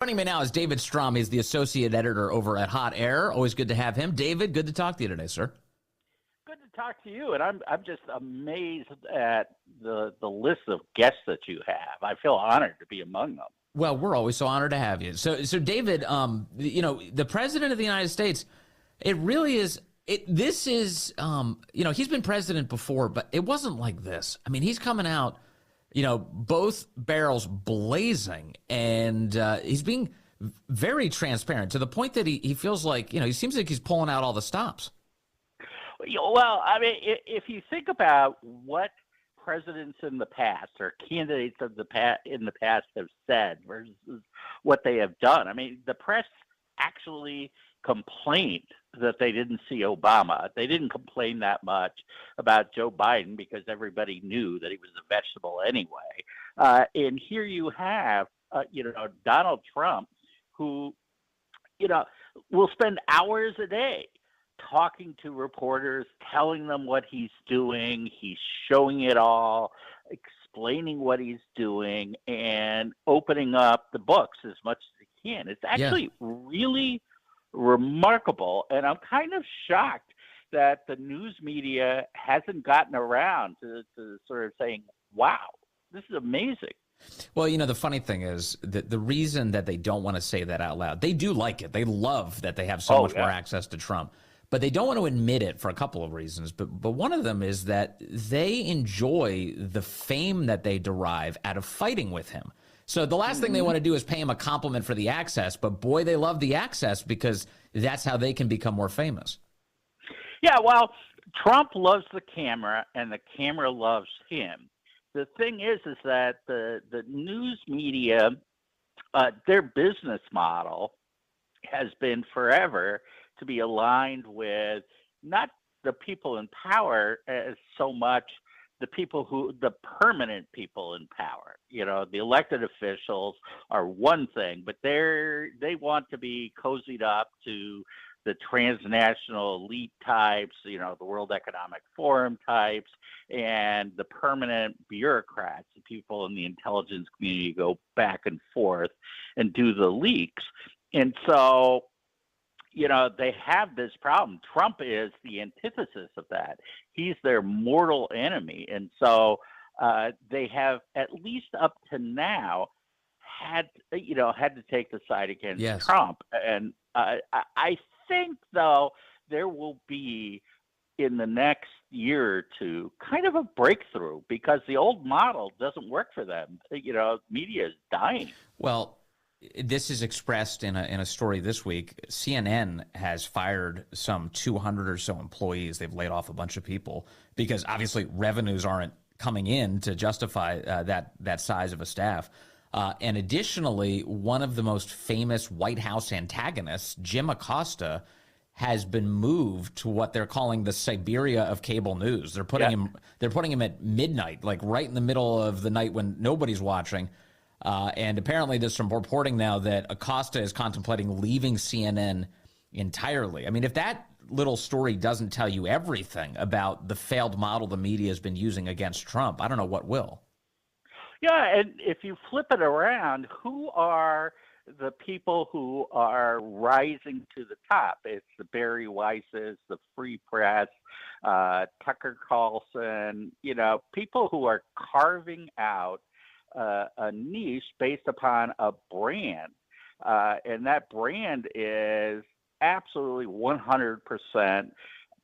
Joining me now is David Strom. He's the associate editor over at Hot Air. Always good to have him. David, good to talk to you today, sir. Good to talk to you, and I'm just amazed at the list of guests that you have. I feel honored to be among them. Well, we're always so honored to have you. So David, the president of the United States, it really is. This is, he's been president before, but it wasn't like this. I mean, he's coming out, both barrels blazing, and he's being very transparent to the point that he feels like, he seems like he's pulling out all the stops. Well, I mean, if you think about what presidents in the past or candidates of in the past have said versus what they have done, I mean, the press actually complained that they didn't see Obama. They didn't complain that much about Joe Biden because everybody knew that he was a vegetable anyway. And here you have, Donald Trump, who, will spend hours a day talking to reporters, telling them what he's doing. He's showing it all, explaining what he's doing, and opening up the books as much as he can. It's actually really remarkable, and I'm kind of shocked that the news media hasn't gotten around to sort of saying, wow, this is amazing. Well, the funny thing is that the reason that they don't want to say that out loud, they do like it. They love that they have so much more access to Trump. But they don't want to admit it for a couple of reasons. But one of them is that they enjoy the fame that they derive out of fighting with him. So the last thing they want to do is pay him a compliment for the access. But boy, they love the access because that's how they can become more famous. Yeah, well, Trump loves the camera and the camera loves him. The thing is that the news media, their business model has been forever to be aligned with not the people in power as so much the permanent people in power. The elected officials are one thing, but they want to be cozied up to the transnational elite types, the World Economic Forum types, and the permanent bureaucrats, the people in the intelligence community go back and forth and do the leaks. And so, they have this problem. Trump is the antithesis of that. He's their mortal enemy. And so they have, at least up to now, had to take the side against Trump. And I think, though, there will be, in the next year or two, kind of a breakthrough because the old model doesn't work for them. Media is dying. Well, this is expressed in a story this week. CNN has fired some 200 or so employees. They've laid off a bunch of people because obviously revenues aren't coming in to justify that size of a staff. And additionally, one of the most famous White House antagonists, Jim Acosta, has been moved to what they're calling the Siberia of cable news. They're putting him at midnight, like right in the middle of the night when nobody's watching. And apparently there's some reporting now that Acosta is contemplating leaving CNN entirely. I mean, if that little story doesn't tell you everything about the failed model the media has been using against Trump, I don't know what will. Yeah, and if you flip it around, who are the people who are rising to the top? It's the Barry Weisses, the Free Press, Tucker Carlson, people who are carving out a niche based upon a brand. And that brand is absolutely 100%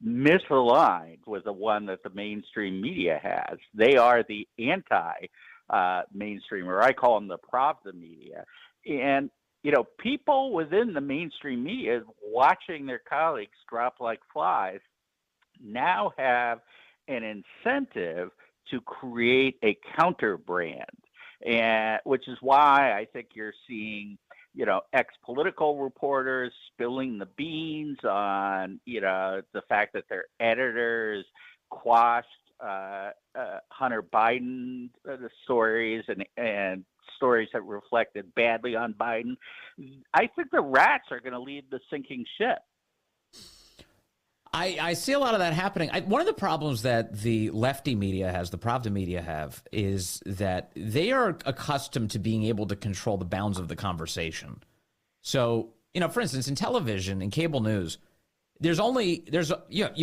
misaligned with the one that the mainstream media has. They are the anti-mainstream, or I call them the Pravda media. And, people within the mainstream media watching their colleagues drop like flies now have an incentive to create a counter brand. And which is why I think you're seeing, ex-political reporters spilling the beans on, the fact that their editors quashed Hunter Biden stories and stories that reflected badly on Biden. I think the rats are going to lead the sinking ship. I see a lot of that happening. One of the problems that the lefty media has, the Pravda media have, is that they are accustomed to being able to control the bounds of the conversation. So, for instance, in television, in cable news, you've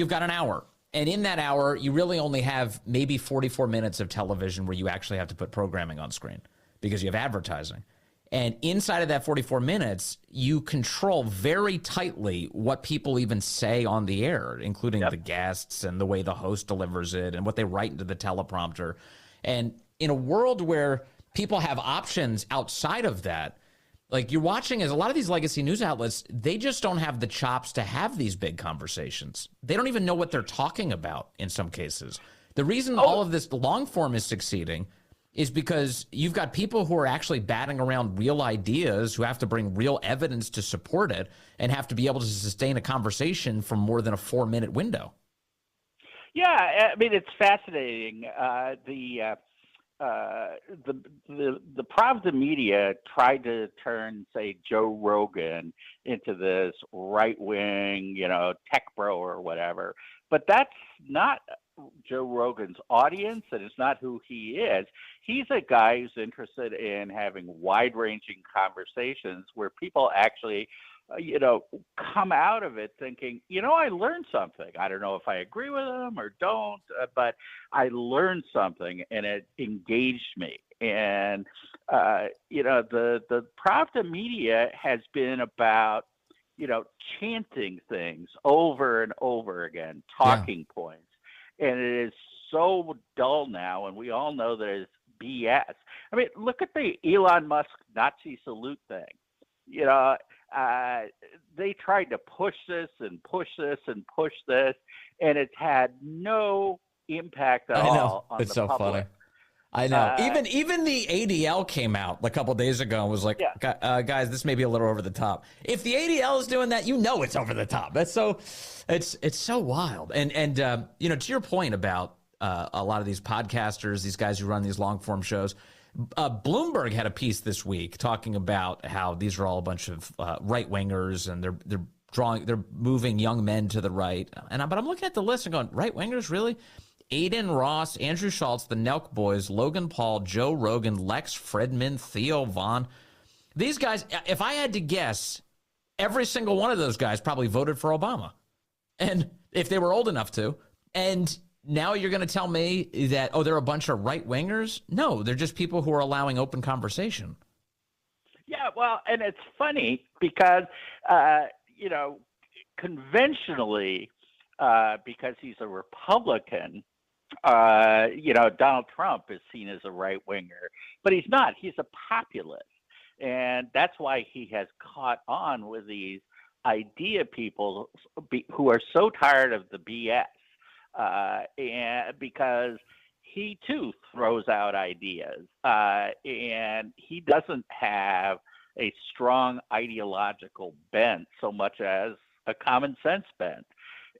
got an hour. And in that hour, you really only have maybe 44 minutes of television where you actually have to put programming on screen because you have advertising. And inside of that 44 minutes, you control very tightly what people even say on the air, including the guests and the way the host delivers it and what they write into the teleprompter. And in a world where people have options outside of that, like you're watching as a lot of these legacy news outlets, they just don't have the chops to have these big conversations. They don't even know what they're talking about in some cases. The reason all of this long form is succeeding is because you've got people who are actually batting around real ideas, who have to bring real evidence to support it and have to be able to sustain a conversation for more than a 4-minute window. Yeah, I mean, it's fascinating. The Pravda media tried to turn, say, Joe Rogan into this right-wing, tech bro or whatever, but that's not Joe Rogan's audience, and it's not who he is. He's a guy who's interested in having wide-ranging conversations where people actually, come out of it thinking, I learned something. I don't know if I agree with him or don't, but I learned something and it engaged me. And, the Pravda media has been about, chanting things over and over again, talking points. And it is so dull now, and we all know that it's BS. I mean, look at the Elon Musk Nazi salute thing. They tried to push this and push this and push this, and it's had no impact at all on the public. Funny. I know. Even the ADL came out a couple of days ago and was like, guys, this may be a little over the top. If the ADL is doing that, it's over the top. That's so, it's so wild. And to your point about a lot of these podcasters, these guys who run these long form shows, Bloomberg had a piece this week talking about how these are all a bunch of right wingers and they're moving young men to the right. But I'm looking at the list and going, right wingers, really? Aiden Ross, Andrew Schultz, the Nelk Boys, Logan Paul, Joe Rogan, Lex Fridman, Theo Vaughn. These guys, if I had to guess, every single one of those guys probably voted for Obama. And if they were old enough to. And now you're going to tell me that, they're a bunch of right-wingers? No, they're just people who are allowing open conversation. Yeah, well, and it's funny because, conventionally, because he's a Republican, Donald Trump is seen as a right-winger, but he's not. He's a populist. And that's why he has caught on with these idea people who are so tired of the BS. And because he, too, throws out ideas. And he doesn't have a strong ideological bent so much as a common sense bent.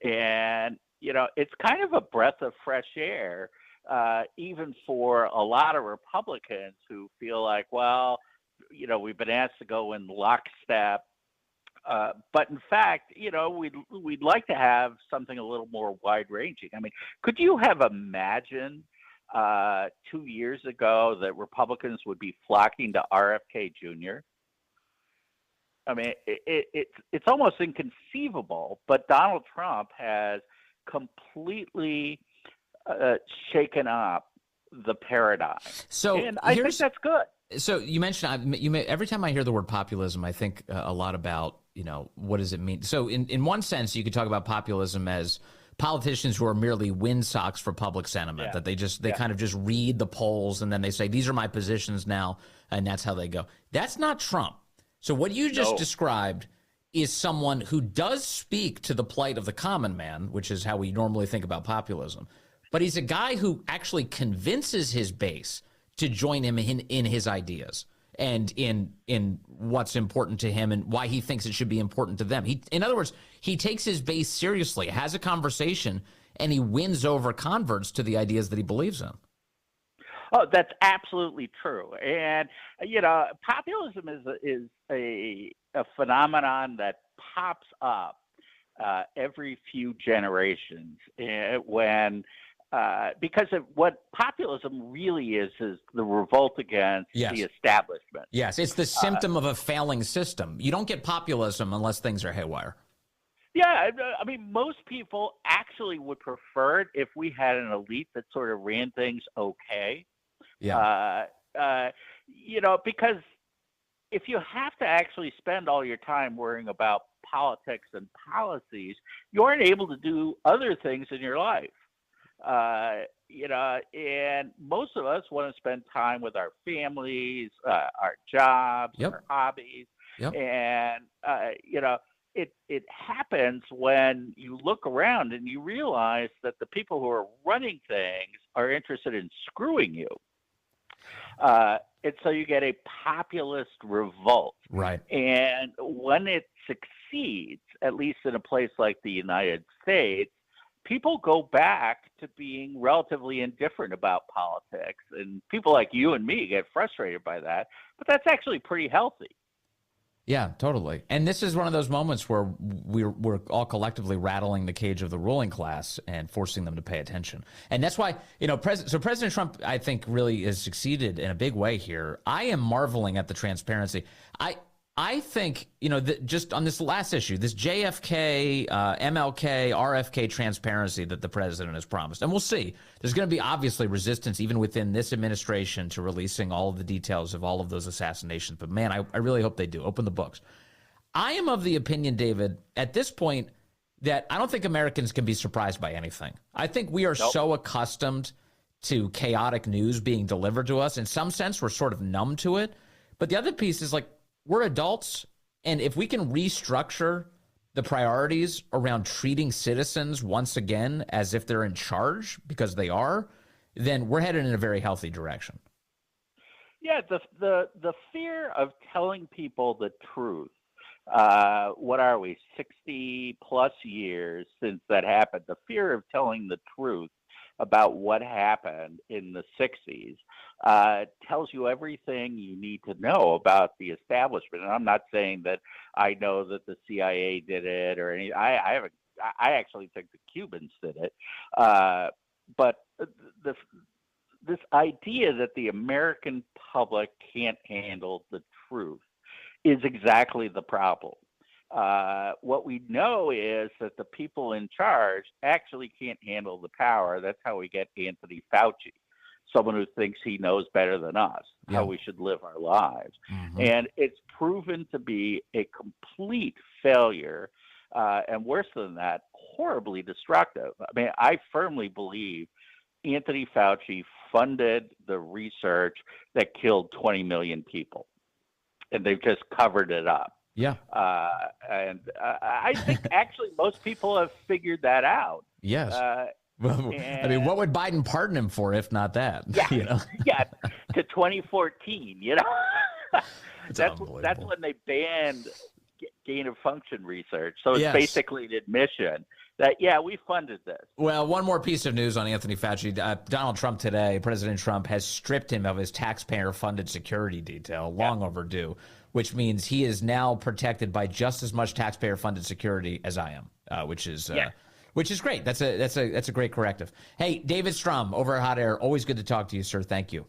And, it's kind of a breath of fresh air, even for a lot of Republicans who feel like, well, we've been asked to go in lockstep. But in fact, we'd like to have something a little more wide ranging. I mean, could you have imagined 2 years ago that Republicans would be flocking to RFK Jr.? I mean, it's almost inconceivable, but Donald Trump has completely shaken up the paradigm. And I think that's good. So you mentioned, every time I hear the word populism, I think a lot about, what does it mean? So in one sense, you could talk about populism as politicians who are merely windsocks for public sentiment, that they kind of just read the polls and then they say, these are my positions now, and that's how they go. That's not Trump. So what you just described is someone who does speak to the plight of the common man, which is how we normally think about populism. But he's a guy who actually convinces his base to join him in his ideas and in what's important to him and why he thinks it should be important to them. In other words, he takes his base seriously, has a conversation, and he wins over converts to the ideas that he believes in. Oh, that's absolutely true. And, populism is a phenomenon that pops up every few generations because of what populism really is the revolt against the establishment. Yes, it's the symptom of a failing system. You don't get populism unless things are haywire. Yeah, I mean, most people actually would prefer it if we had an elite that sort of ran things okay. Yeah. Because if you have to actually spend all your time worrying about politics and policies, you aren't able to do other things in your life. And most of us want to spend time with our families, our jobs, our hobbies. And, it happens when you look around and you realize that the people who are running things are interested in screwing you. And so you get a populist revolt. Right. And when it succeeds, at least in a place like the United States, people go back to being relatively indifferent about politics. And people like you and me get frustrated by that. But that's actually pretty healthy. Yeah, totally. And this is one of those moments where we're all collectively rattling the cage of the ruling class and forcing them to pay attention. And that's why, President Trump, I think, really has succeeded in a big way here. I am marveling at the transparency. I think, just on this last issue, this JFK, MLK, RFK transparency that the president has promised, and we'll see. There's going to be obviously resistance even within this administration to releasing all of the details of all of those assassinations. But man, I really hope they do. Open the books. I am of the opinion, David, at this point, that I don't think Americans can be surprised by anything. I think we are so accustomed to chaotic news being delivered to us. In some sense, we're sort of numb to it. But the other piece is we're adults, and if we can restructure the priorities around treating citizens once again as if they're in charge, because they are, then we're headed in a very healthy direction. Yeah, the fear of telling people the truth. What are we, 60 plus years since that happened? The fear of telling the truth about what happened in the 60s tells you everything you need to know about the establishment. And I'm not saying that I know that the CIA did it or any. I actually think the Cubans did it. But this idea that the American public can't handle the truth is exactly the problem. What we know is that the people in charge actually can't handle the power. That's how we get Anthony Fauci, someone who thinks he knows better than us how we should live our lives. Mm-hmm. And it's proven to be a complete failure, and worse than that, horribly destructive. I mean, I firmly believe Anthony Fauci funded the research that killed 20 million people, and they've just covered it up. Yeah. And I think actually most people have figured that out. Yes. I mean, what would Biden pardon him for if not that? Yeah. Yeah. To 2014, that's when they banned gain of function research. So it's basically an admission that, we funded this. Well, one more piece of news on Anthony Fauci. Donald Trump today, President Trump, has stripped him of his taxpayer-funded security detail, long overdue, which means he is now protected by just as much taxpayer-funded security as I am, which is great. That's a great corrective. Hey, David Strom over at Hot Air, always good to talk to you, sir. Thank you.